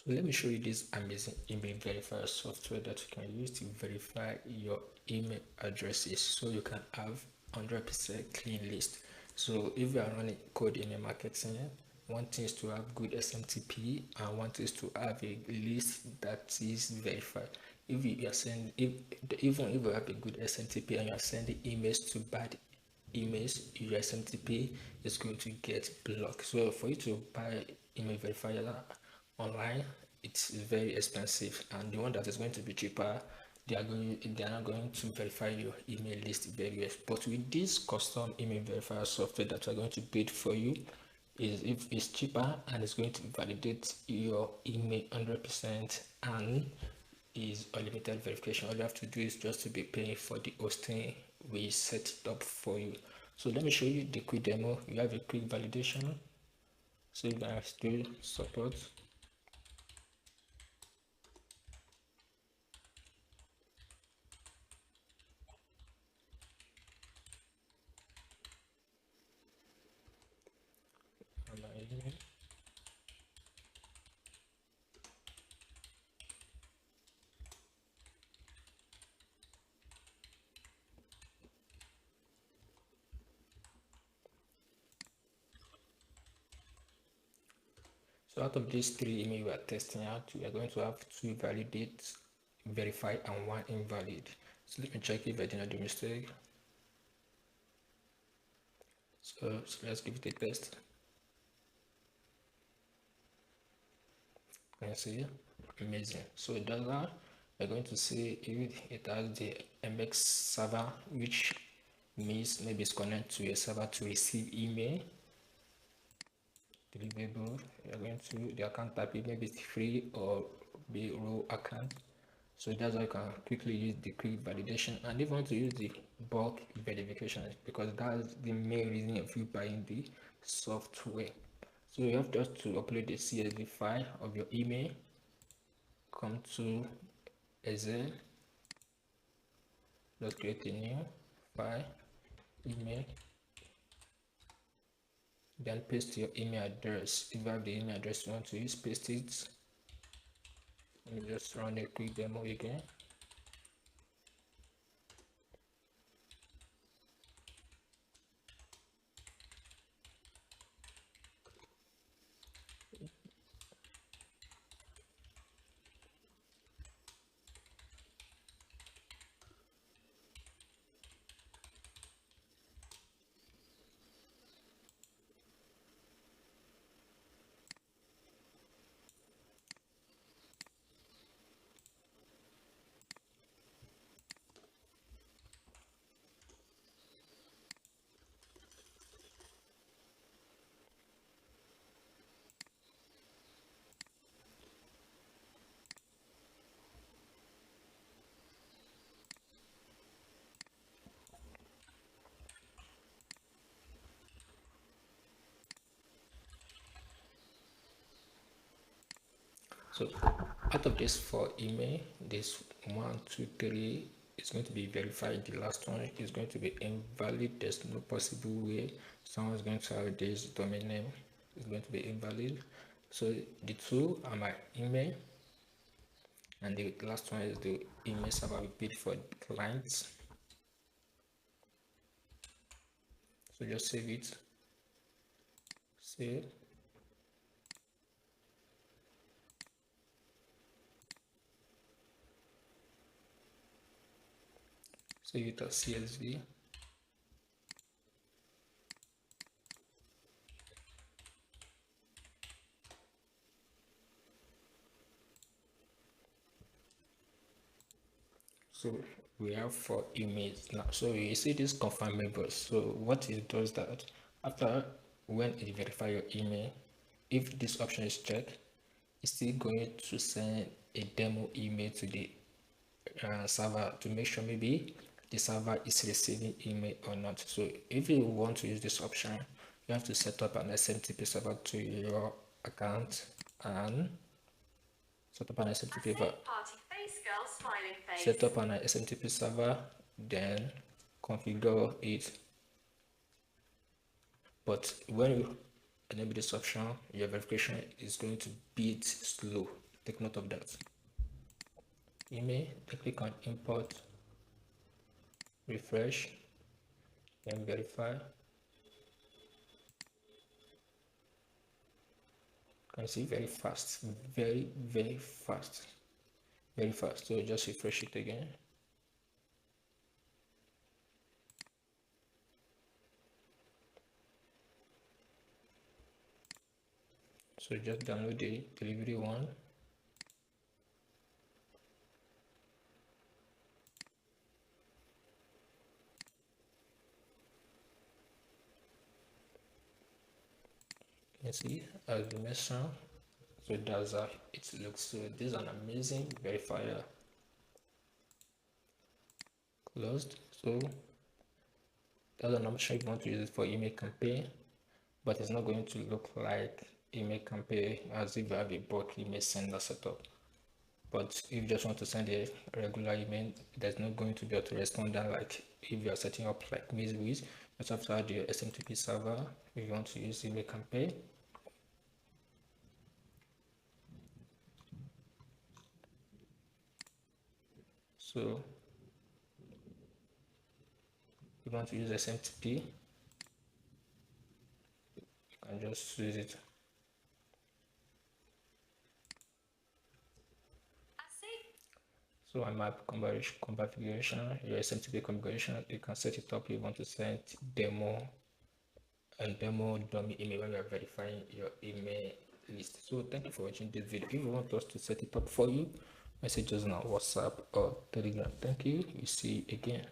So let me show you this amazing email verifier software that you can use to verify your email addresses so you can have 100% clean list. So if you are running cold email marketing, one thing is to have good SMTP and one thing is to have a list that is verified. If you are sending, even if you have a good SMTP and you are sending emails to bad emails, your SMTP is going to get blocked. So for you to buy email verifier online, it's very expensive, and the one that is going to be cheaper, they are not going to verify your email list very well. But with this custom email verifier software that we're going to build for you, if it's cheaper and it's going to validate your email 100% and is unlimited verification. All you have to do is just to be paying for the hosting. We set it up for you. So let me show you the quick demo. You have a quick validation, so you can still support. So out of these three emails we are testing out, we are going to have two validate, verify, and one invalid. So let me check if I did not do mistake. So let's give it a test. Can you see? Amazing. So it does that. We're going to see if it has the MX server, which means maybe it's connected to a server to receive email. Deliverable, you're going to the account type, maybe it's free or be raw account. So that's how you can quickly use the quick validation, and if you want to use the bulk verification, because that's the main reason of you buying the software. So you have just to upload the CSV file of your email, come to Excel, just create a new file, email, then paste your email address. If you have the email address you want to use, paste it. Let me just run a quick demo again. So out of this 4 email, this 1, 2, 3 is going to be verified. The last one is going to be invalid. There's no possible way someone's going to have this domain name. It's going to be invalid. So the two are my email, and the last one is the email server we built for clients. So just save it. Save. Save it as CSV. So we have 4 emails now. So you see this confirmable. So what it does that after when it verify your email, if this option is checked, it's still going to send a demo email to the server to make sure maybe the server is receiving email or not. So if you want to use this option, you have to set up an SMTP server to your account and set up an SMTP server, then configure it. But when you enable this option, your verification is going to be slow. Take note of that. Email, then click on import, refresh, then verify. You can see very fast, very fast, very fast. So just refresh it again. So just download the delivery one. You can see as the mentioned. So that's how it looks. So this is an amazing verifier. Closed. So that's an option if you want to use it for email campaign, but it's not going to look like email campaign as if you have a bulk email sender setup. But if you just want to send a regular email, there's not going to be autoresponder like if you are setting up like MailWiz. Just have to add your SMTP server if you want to use email campaign. So if you want to use SMTP, you can just use it. So on my configuration, your SMTP configuration, you can set it up. You want to send demo and demo dummy email when you are verifying your email list. So thank you for watching this video. If you want us to set it up for you, message us on WhatsApp or Telegram. Thank you. We see you again.